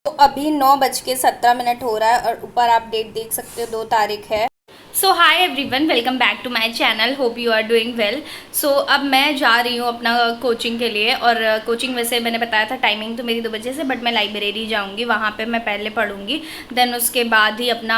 तो अभी 9:17 हो रहा है और ऊपर आप डेट देख सकते हो, 2 तारीख है। So hi everyone, welcome back to my channel. Hope you are doing well. So अब मैं जा रही हूँ अपना कोचिंग के लिए। और कोचिंग वैसे मैंने बताया था टाइमिंग तो मेरी 2 बजे से, बट मैं लाइब्रेरी जाऊँगी, वहाँ पे मैं पहले पढ़ूँगी, देन उसके बाद ही अपना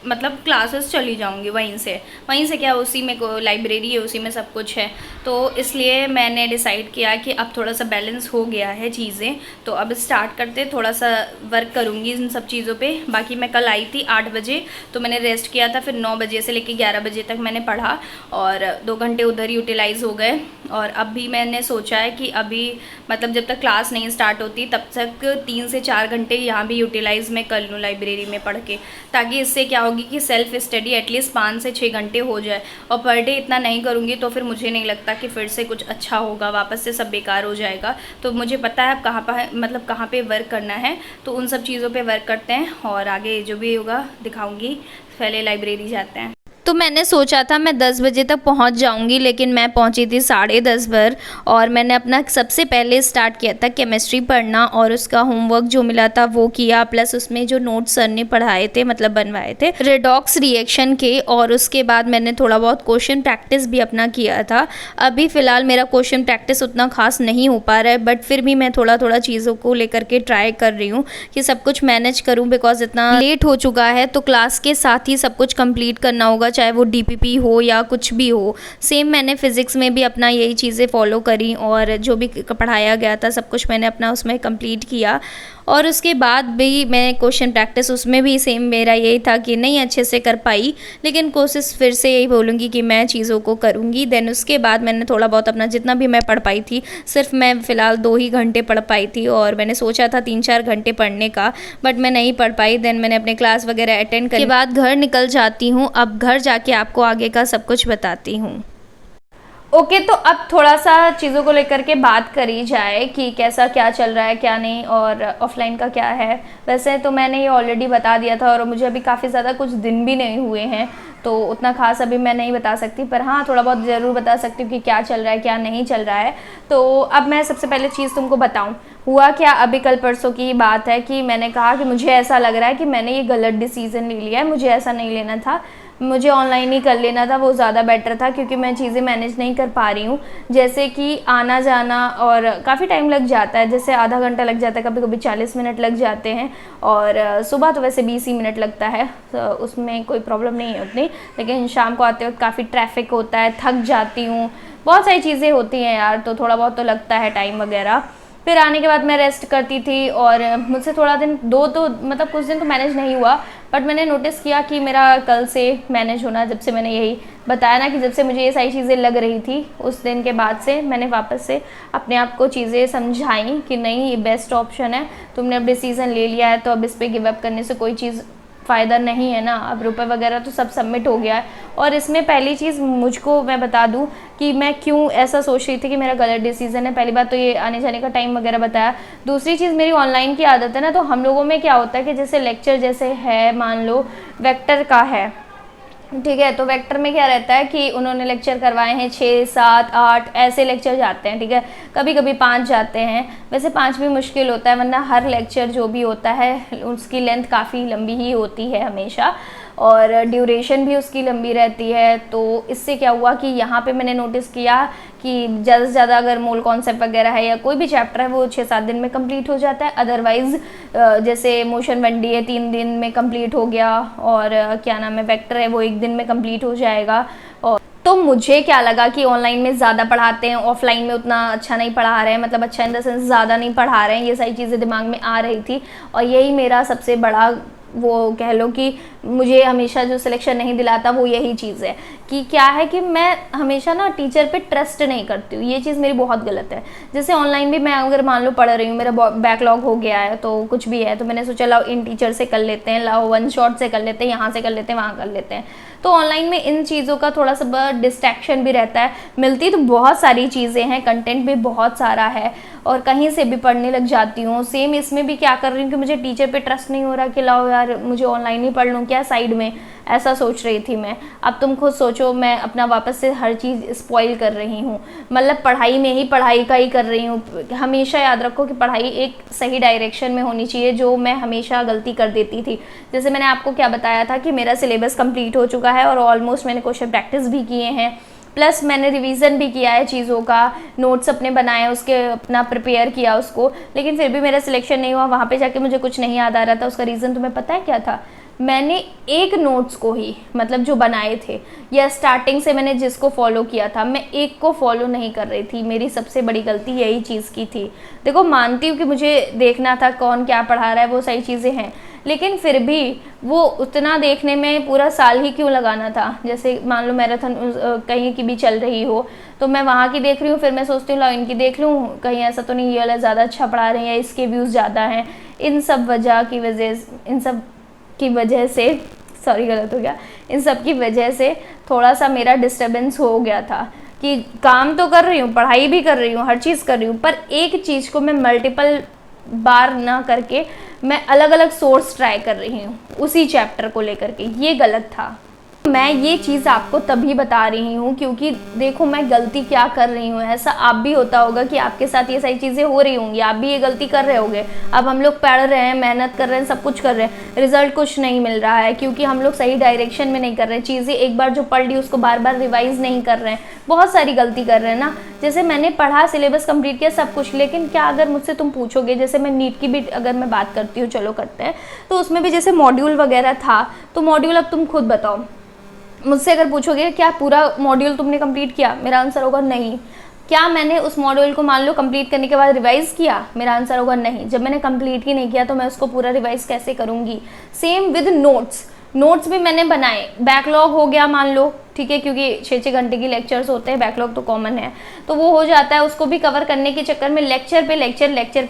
मतलब क्लासेस चली जाऊँगी वहीं से क्या, उसी में को लाइब्रेरी है, उसी में सब कुछ है। तो इसलिए मैंने डिसाइड किया कि अब थोड़ा सा बैलेंस हो गया है चीज़ें, तो अब स्टार्ट करते, थोड़ा सा वर्क करूँगी इन सब चीज़ों पे। बाकी मैं कल आई थी 8 बजे, तो मैंने रेस्ट किया था, फिर 9 बजे से लेकर 11 बजे तक मैंने पढ़ा और 2 घंटे उधर यूटिलाइज़ हो गए। और अब भी मैंने सोचा है कि अभी मतलब जब तक क्लास नहीं स्टार्ट होती तब तक 3 से 4 घंटे यहाँ भी यूटिलाइज़ मैं कर लूँ लाइब्रेरी में पढ़ के, ताकि इससे क्या होगी कि सेल्फ स्टडी एटलीस्ट 5 से 6 घंटे हो जाए। और पर डे इतना नहीं करूँगी तो फिर मुझे नहीं लगता कि फिर से कुछ अच्छा होगा, वापस से सब बेकार हो जाएगा। तो मुझे पता है अब कहाँ पर मतलब कहाँ पे वर्क करना है, तो उन सब चीज़ों पे वर्क करते हैं और आगे जो भी होगा दिखाऊंगी। पहले लाइब्रेरी जाते हैं। तो मैंने सोचा था मैं 10 बजे तक पहुंच जाऊंगी, लेकिन मैं पहुंची थी 10:30 पर। और मैंने अपना सबसे पहले स्टार्ट किया था केमिस्ट्री पढ़ना, और उसका होमवर्क जो मिला था वो किया, प्लस उसमें जो नोट्स सर ने पढ़ाए थे मतलब बनवाए थे रेडॉक्स रिएक्शन के। और उसके बाद मैंने थोड़ा बहुत क्वेश्चन प्रैक्टिस भी अपना किया था। अभी फ़िलहाल मेरा क्वेश्चन प्रैक्टिस उतना खास नहीं हो पा रहा है, बट फिर भी मैं थोड़ा थोड़ा चीज़ों को लेकर के ट्राई कर रही हूँ कि सब कुछ मैनेज करूँ, बिकॉज इतना लेट हो चुका है तो क्लास के साथ ही सब कुछ कंप्लीट करना होगा, चाहे वो डीपीपी हो या कुछ भी हो। सेम मैंने फिज़िक्स में भी अपना यही चीज़ें फॉलो करी, और जो भी पढ़ाया गया था सब कुछ मैंने अपना उसमें कंप्लीट किया। और उसके बाद भी मैं क्वेश्चन प्रैक्टिस उसमें भी सेम मेरा यही था कि नहीं अच्छे से कर पाई, लेकिन कोशिश फिर से यही बोलूँगी कि मैं चीज़ों को करूँगी। देन उसके बाद मैंने थोड़ा बहुत अपना जितना भी मैं पढ़ पाई थी, सिर्फ मैं फ़िलहाल 2 ही घंटे पढ़ पाई थी, और मैंने सोचा था 3-4 घंटे पढ़ने का, बट मैं नहीं पढ़ पाई। देन मैंने अपने क्लास वगैरह अटेंड करने के बाद घर निकल जाती हूँ। अब घर जाके आपको आगे का सब कुछ बताती हूँ। ओके, तो अब थोड़ा सा चीज़ों को लेकर के बात करी जाए कि कैसा क्या चल रहा है क्या नहीं, और ऑफलाइन का क्या है। वैसे तो मैंने ये ऑलरेडी बता दिया था, और मुझे अभी काफ़ी ज़्यादा कुछ दिन भी नहीं हुए हैं, तो उतना खास अभी मैं नहीं बता सकती, पर हाँ थोड़ा बहुत ज़रूर बता सकती हूँ कि क्या चल रहा है क्या नहीं चल रहा है। तो अब मैं सबसे पहले चीज़ तुमको बताऊँ, हुआ क्या, अभी कल परसों की बात है कि मैंने कहा कि मुझे ऐसा लग रहा है कि मैंने ये गलत डिसीज़न ले लिया है, मुझे ऐसा नहीं लेना था, मुझे ऑनलाइन ही कर लेना था, वो ज़्यादा बेटर था, क्योंकि मैं चीज़ें मैनेज नहीं कर पा रही हूँ। जैसे कि आना जाना, और काफ़ी टाइम लग जाता है, जैसे आधा घंटा लग जाता है, कभी कभी 40 मिनट लग जाते हैं, और सुबह तो वैसे 20 ही मिनट लगता है, तो उसमें कोई प्रॉब्लम नहीं है उतनी। लेकिन शाम को आते वक्त काफ़ी ट्रैफिक होता है, थक जाती हूँ, बहुत सारी चीज़ें होती हैं यार, तो थोड़ा बहुत तो लगता है टाइम वगैरह। फिर आने के बाद मैं रेस्ट करती थी, और मुझसे थोड़ा दिन दो तो मतलब कुछ दिन तो मैनेज नहीं हुआ, बट मैंने नोटिस किया कि मेरा कल से मैनेज होना, जब से मैंने यही बताया ना कि जब से मुझे ये सारी चीज़ें लग रही थी, उस दिन के बाद से मैंने वापस से अपने आप को चीज़ें समझाई कि नहीं ये बेस्ट ऑप्शन है, तुमने अब डिसीज़न ले लिया है, तो अब इस पर गिव अप करने से कोई चीज़ फ़ायदा नहीं है ना। अब रुपए वगैरह तो सब सबमिट हो गया है। और इसमें पहली चीज़ मुझको मैं बता दूं कि मैं क्यों ऐसा सोच रही थी कि मेरा गलत डिसीज़न है। पहली बात तो ये आने जाने का टाइम वगैरह बताया। दूसरी चीज़ मेरी ऑनलाइन की आदत है ना, तो हम लोगों में क्या होता है कि जैसे लेक्चर जैसे है, मान लो वेक्टर का है, ठीक है, तो वेक्टर में क्या रहता है कि उन्होंने लेक्चर करवाए हैं 6, 7, 8 ऐसे लेक्चर जाते हैं, ठीक है, कभी कभी 5 जाते हैं। वैसे 5 भी मुश्किल होता है, वरना हर लेक्चर जो भी होता है उसकी लेंथ काफ़ी लंबी ही होती है हमेशा, और ड्यूरेशन भी उसकी लंबी रहती है। तो इससे क्या हुआ कि यहाँ पे मैंने नोटिस किया कि ज़्यादा से ज़्यादा अगर मूल कॉन्सेप्ट वगैरह है या कोई भी चैप्टर है वो 6-7 दिन में कंप्लीट हो जाता है। अदरवाइज़ जैसे मोशन 1D है 3 दिन में कंप्लीट हो गया, और क्या नाम है वेक्टर है वो 1 दिन में कंप्लीट हो जाएगा। और तो मुझे क्या लगा कि ऑनलाइन में ज़्यादा पढ़ाते हैं, ऑफलाइन में उतना अच्छा नहीं पढ़ा रहे हैं, मतलब अच्छा इन द सेंस ज़्यादा नहीं पढ़ा रहे हैं, ये सारी चीज़ें दिमाग में आ रही थी। और यही मेरा सबसे बड़ा वो कह लो कि मुझे हमेशा जो सिलेक्शन नहीं दिलाता वो यही चीज़ है कि क्या है कि मैं हमेशा ना टीचर पे ट्रस्ट नहीं करती हूँ, ये चीज़ मेरी बहुत गलत है। जैसे ऑनलाइन भी मैं अगर मान लो पढ़ रही हूँ, मेरा बैकलॉग हो गया है तो कुछ भी है, तो मैंने सोचा लाओ इन टीचर से कर लेते हैं, लाओ वन शॉट से कर लेते हैं, यहाँ से कर लेते हैं, वहाँ कर लेते हैं। तो ऑनलाइन में इन चीज़ों का थोड़ा सा डिस्ट्रैक्शन भी रहता है। मिलती तो बहुत सारी चीज़ें हैं, कंटेंट भी बहुत सारा है और कहीं से भी पढ़ने लग जाती हूँ। सेम इसमें भी क्या कर रही हूँ कि मुझे टीचर पे ट्रस्ट नहीं हो रहा कि लाओ यार मुझे ऑनलाइन ही पढ़ लूँ क्या साइड में, ऐसा सोच रही थी मैं। अब तुम खुद सोचो, मैं अपना वापस से हर चीज़ स्पॉइल कर रही हूँ, मतलब पढ़ाई में ही पढ़ाई का ही कर रही हूँ। हमेशा याद रखो कि पढ़ाई एक सही डायरेक्शन में होनी चाहिए, जो मैं हमेशा गलती कर देती थी। जैसे मैंने आपको क्या बताया था कि मेरा सिलेबस कंप्लीट हो चुका है और ऑलमोस्ट मैंने क्वेश्चन प्रैक्टिस भी किए हैं, प्लस मैंने रिवीजन भी किया है चीज़ों का, नोट्स अपने बनाए, उसके अपना प्रिपेयर किया उसको, लेकिन फिर भी मेरा सिलेक्शन नहीं हुआ। वहाँ पे जाके मुझे कुछ नहीं याद आ रहा था। उसका रीज़न तुम्हें पता है क्या था? मैंने एक नोट्स को ही, मतलब जो बनाए थे या स्टार्टिंग से मैंने जिसको फॉलो किया था, मैं एक को फॉलो नहीं कर रही थी। मेरी सबसे बड़ी गलती यही चीज़ की थी। देखो मानती हूँ कि मुझे देखना था कौन क्या पढ़ा रहा है, वो सही चीज़ें हैं, लेकिन फिर भी वो उतना देखने में पूरा साल ही क्यों लगाना था। जैसे मान लो मैराथन कहीं की भी चल रही हो तो मैं वहाँ की देख रही हूँ, फिर मैं सोचती हूँ ला इनकी देख लूँ, कहीं ऐसा तो नहीं ये वाला ज़्यादा अच्छा पढ़ा रहे हैं या इसके व्यूज़ ज़्यादा हैं। इन सब की वजह से सॉरी गलत हो गया, इन सब की वजह से थोड़ा सा मेरा डिस्टर्बेंस हो गया था कि काम तो कर रही हूँ, पढ़ाई भी कर रही हूँ, हर चीज़ कर रही हूँ, पर एक चीज़ को मैं मल्टीपल बार ना करके मैं अलग अलग सोर्स ट्राई कर रही हूँ उसी चैप्टर को लेकर के। ये गलत था। मैं ये चीज़ आपको तभी बता रही हूँ क्योंकि देखो मैं गलती क्या कर रही हूँ। ऐसा आप भी होता होगा कि आपके साथ ये सारी चीज़ें हो रही होंगी, आप भी ये गलती कर रहे होंगे। अब हम लोग पढ़ रहे हैं, मेहनत कर रहे हैं, सब कुछ कर रहे हैं, रिजल्ट कुछ नहीं मिल रहा है क्योंकि हम लोग सही डायरेक्शन में नहीं कर रहे हैं। चीज़ें एक बार जो पढ़ ली उसको बार बार रिवाइज नहीं कर रहे हैं, बहुत सारी गलती कर रहे हैं ना। जैसे मैंने पढ़ा, सिलेबस कंप्लीट किया, सब कुछ, लेकिन क्या अगर मुझसे तुम पूछोगे, जैसे मैं नीट की भी अगर मैं बात करती हूँ, चलो करते हैं, तो उसमें भी जैसे मॉड्यूल वगैरह था, तो मॉड्यूल अब तुम खुद बताओ, मुझसे अगर पूछोगे क्या पूरा मॉड्यूल तुमने कंप्लीट किया, मेरा आंसर होगा नहीं। क्या मैंने उस मॉड्यूल को मान लो कंप्लीट करने के बाद रिवाइज किया, मेरा आंसर होगा नहीं। जब मैंने कंप्लीट ही नहीं किया तो मैं उसको पूरा रिवाइज कैसे करूँगी। सेम विद नोट्स भी मैंने बनाए, बैकलॉग हो गया मान लो, ठीक है, क्योंकि 6-6 घंटे की लेक्चर्स होते हैं, बैकलॉग तो कॉमन है, तो वो हो जाता है। उसको भी कवर करने के चक्कर में लेक्चर पे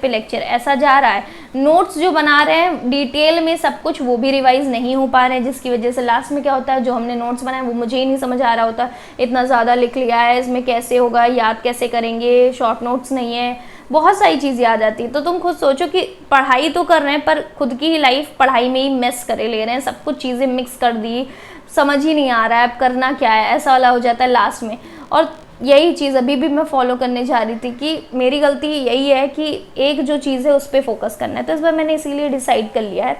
लेक्चर ऐसा जा रहा है। नोट्स जो बना रहे हैं डिटेल में सब कुछ, वो भी रिवाइज नहीं हो पा रहे हैं, जिसकी वजह से लास्ट में क्या होता है, जो हमने नोट्स बनाए वो मुझे ही नहीं समझ आ रहा होता, इतना ज़्यादा लिख लिया है, इसमें कैसे होगा, याद कैसे करेंगे, शॉर्ट नोट्स नहीं है, बहुत सारी चीज़ें आ जाती है। तो तुम खुद सोचो कि पढ़ाई तो कर रहे हैं पर खुद की ही लाइफ पढ़ाई में ही मेस करे ले रहे हैं, सब कुछ चीज़ें मिक्स कर दी, समझ ही नहीं आ रहा है अब करना क्या है, ऐसा वाला हो जाता है लास्ट में। और यही चीज़ अभी भी मैं फॉलो करने जा रही थी कि मेरी गलती यही है कि एक जो चीज़ है उस पर फोकस करना है। तो इस बार मैंने इसीलिए डिसाइड कर लिया है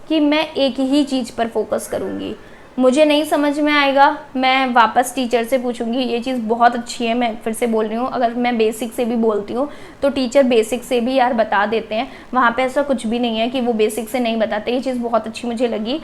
कि मैं एक ही चीज़ पर फोकस करूँगी। मुझे नहीं समझ में आएगा, मैं वापस टीचर से पूछूंगी। ये चीज़ बहुत अच्छी है, मैं फिर से बोल रही हूँ, अगर मैं बेसिक से भी बोलती हूँ तो टीचर बेसिक से भी यार बता देते हैं, वहाँ पे ऐसा कुछ भी नहीं है कि वो बेसिक से नहीं बताते। ये चीज़ बहुत अच्छी मुझे लगी।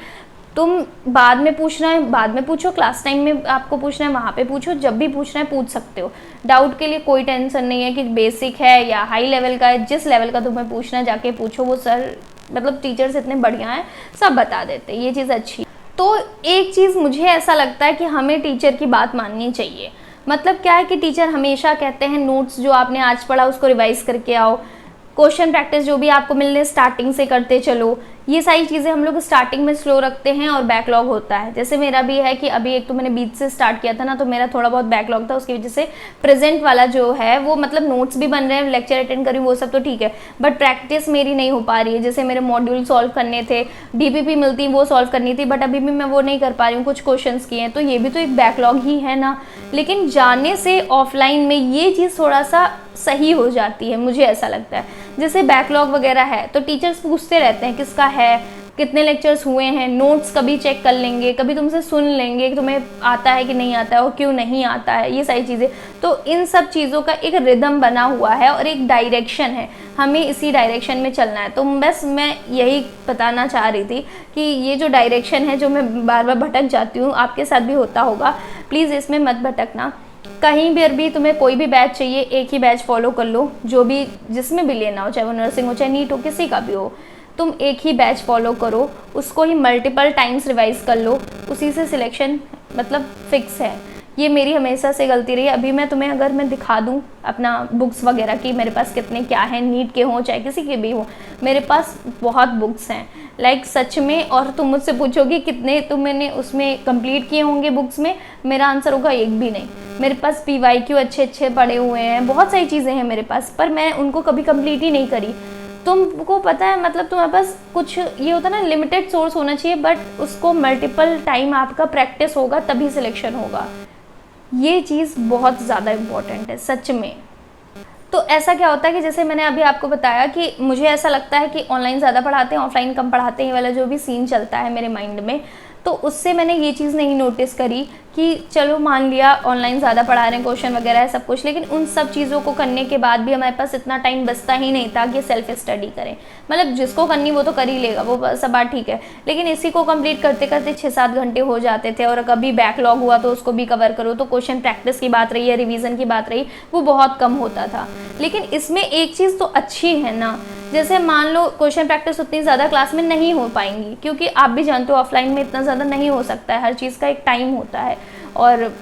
तुम बाद में पूछना है बाद में पूछो, क्लास टाइम में आपको पूछना है वहाँ पे पूछो, जब भी पूछना है पूछ सकते हो। डाउट के लिए कोई टेंशन नहीं है कि बेसिक है या हाई लेवल का है, जिस लेवल का तुम्हें पूछना है जाके पूछो, वो सर मतलब टीचर्स इतने बढ़िया हैं, सब बता देते हैं, ये चीज़ अच्छी। तो एक चीज़ मुझे ऐसा लगता है कि हमें टीचर की बात माननी चाहिए। मतलब क्या है कि टीचर हमेशा कहते हैं नोट्स जो आपने आज पढ़ा उसको रिवाइज करके आओ, क्वेश्चन प्रैक्टिस जो भी आपको मिलने स्टार्टिंग से करते चलो। ये सारी चीज़ें हम लोग स्टार्टिंग में स्लो रखते हैं और बैकलॉग होता है। जैसे मेरा भी है कि अभी एक तो मैंने बीच से स्टार्ट किया था ना, तो मेरा थोड़ा बहुत बैकलॉग था, उसकी वजह से प्रेजेंट वाला जो है वो मतलब नोट्स भी बन रहे हैं, लेक्चर अटेंड करूँ वो सब तो ठीक है, बट प्रैक्टिस मेरी नहीं हो पा रही है। जैसे मेरे मॉड्यूल सॉल्व करने थे, डीपीपी मिलती वो सॉल्व करनी थी, बट अभी भी मैं वो नहीं कर पा रही हूँ, कुछ क्वेश्चन किए हैं, तो ये भी तो एक बैकलॉग ही है ना। लेकिन जाने से ऑफलाइन में ये चीज़ थोड़ा सा सही हो जाती है, मुझे ऐसा लगता है। जैसे बैकलॉग वगैरह है तो टीचर्स पूछते रहते हैं किसका है, कितने लेक्चर्स हुए हैं, नोट्स कभी चेक कर लेंगे, कभी तुमसे सुन लेंगे कि तुम्हें आता है कि नहीं आता है और क्यों नहीं आता है, ये सारी चीज़ें। तो इन सब चीज़ों का एक रिदम बना हुआ है और एक डायरेक्शन है, हमें इसी डायरेक्शन में चलना है। तो बस मैं यही बताना चाह रही थी कि ये जो डायरेक्शन है जो मैं बार बार भटक जाती हूँ, आपके साथ भी होता होगा, प्लीज़ इसमें मत भटकना। कहीं भी तुम्हें कोई भी बैच चाहिए, एक ही बैच फॉलो कर लो, जो भी जिसमें भी लेना हो, चाहे वो नर्सिंग हो चाहे नीट हो, किसी का भी हो, तुम एक ही बैच फॉलो करो, उसको ही मल्टीपल टाइम्स रिवाइज कर लो, उसी से सिलेक्शन मतलब फिक्स है। ये मेरी हमेशा से गलती रही है। अभी मैं तुम्हें अगर मैं दिखा दूँ अपना बुक्स वगैरह की मेरे पास कितने क्या हैं, नीट के हों चाहे किसी के भी हों, मेरे पास बहुत बुक्स हैं। लाइक सच में। और तुम मुझसे पूछोगे कितने मैंने उसमें कंप्लीट किए होंगे बुक्स में, मेरा आंसर होगा एक भी नहीं। मेरे पास PYQ अच्छे पड़े हुए हैं, बहुत सारी चीज़ें हैं मेरे पास, पर मैं उनको कभी कंप्लीट ही नहीं करी। तुमको पता है, मतलब तुम्हारे पास कुछ ये होता है ना, लिमिटेड सोर्स होना चाहिए, बट उसको मल्टीपल टाइम आपका प्रैक्टिस होगा तभी सिलेक्शन होगा। ये चीज़ बहुत ज़्यादा इम्पोर्टेंट है सच में। तो ऐसा क्या होता है कि जैसे मैंने अभी आपको बताया कि मुझे ऐसा लगता है कि ऑनलाइन ज़्यादा पढ़ाते हैं, ऑफलाइन कम पढ़ाते हैं, ये वाला जो भी सीन चलता है मेरे माइंड में, तो उससे मैंने ये चीज़ नहीं नोटिस करी कि चलो मान लिया ऑनलाइन ज़्यादा पढ़ा रहे हैं, क्वेश्चन वगैरह है सब कुछ, लेकिन उन सब चीज़ों को करने के बाद भी हमारे पास इतना टाइम बचता ही नहीं था कि सेल्फ स्टडी करें। मतलब जिसको करनी वो तो कर ही लेगा, वो सब बात ठीक है, लेकिन इसी को कंप्लीट करते करते 6-7 घंटे हो जाते थे, और कभी बैकलॉग हुआ तो उसको भी कवर करो, तो क्वेश्चन प्रैक्टिस की बात रही या रिवीजन की बात रही, वो बहुत कम होता था। लेकिन इसमें एक चीज़ तो अच्छी है ना, जैसे मान लो क्वेश्चन प्रैक्टिस उतनी ज़्यादा क्लास में नहीं हो पाएंगी, क्योंकि आप भी जानते हो ऑफलाइन में इतना ज़्यादा नहीं हो सकता है, हर चीज़ का एक टाइम होता है, और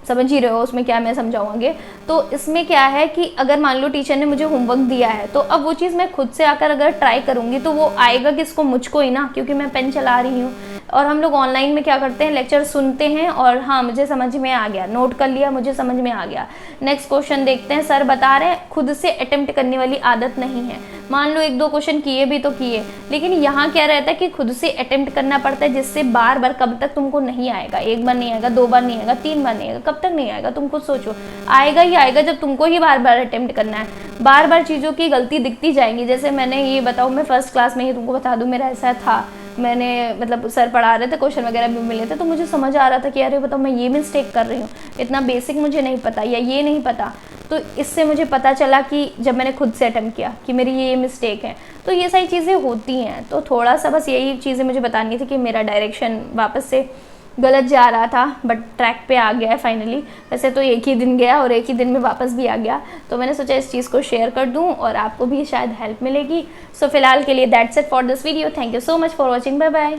समझ ही रहे हो उसमें क्या मैं समझाऊंगे। तो इसमें क्या है कि अगर मान लो टीचर ने मुझे होमवर्क दिया है, तो अब वो चीज़ मैं खुद से आकर अगर ट्राई करूँगी तो वो आएगा किसको, मुझको ही ना, क्योंकि मैं पेन चला रही हूँ। और हम लोग ऑनलाइन में क्या करते हैं, लेक्चर सुनते हैं और हाँ मुझे समझ में आ गया, नोट कर लिया, मुझे समझ में आ गया, नेक्स्ट क्वेश्चन देखते हैं, सर बता रहे हैं, खुद से अटेम्प्ट करने वाली आदत नहीं है। मान लो 1-2 क्वेश्चन किए भी तो किए, लेकिन यहाँ क्या रहता है कि खुद से अटेम्प्ट करना पड़ता है, जिससे बार बार कब तक तुमको नहीं आएगा, 1 बार नहीं आएगा, 2 बार नहीं आएगा, 3 बार नहीं आएगा, कब तक नहीं आएगा तुम खुद सोचो। आएगा ही आएगा जब तुमको ही बार बार अटेम्प्ट करना है, बार बार चीज़ों की गलती दिखती जाएंगी। जैसे मैंने ये बताऊँ, मैं फर्स्ट क्लास में ही तुमको बता दूँ, मेरा ऐसा था, मैंने मतलब सर पढ़ा रहे थे, क्वेश्चन वगैरह भी मिले थे, तो मुझे समझ आ रहा था कि अरे बताओ मैं ये मिस्टेक कर रही हूँ, इतना बेसिक मुझे नहीं पता या ये नहीं पता। तो इससे मुझे पता चला कि जब मैंने खुद से अटेम्प्ट किया कि मेरी ये मिस्टेक है। तो ये सारी चीज़ें होती हैं, तो थोड़ा सा बस यही चीज़ें मुझे बतानी थी कि मेरा डायरेक्शन वापस से गलत जा रहा था, बट ट्रैक पे आ गया है फाइनली। वैसे तो एक ही दिन गया और एक ही दिन में वापस भी आ गया, तो मैंने सोचा इस चीज़ को शेयर कर दूं और आपको भी शायद हेल्प मिलेगी। सो फिलहाल के लिए that's it for this video. Thank you so much for watching. Bye bye.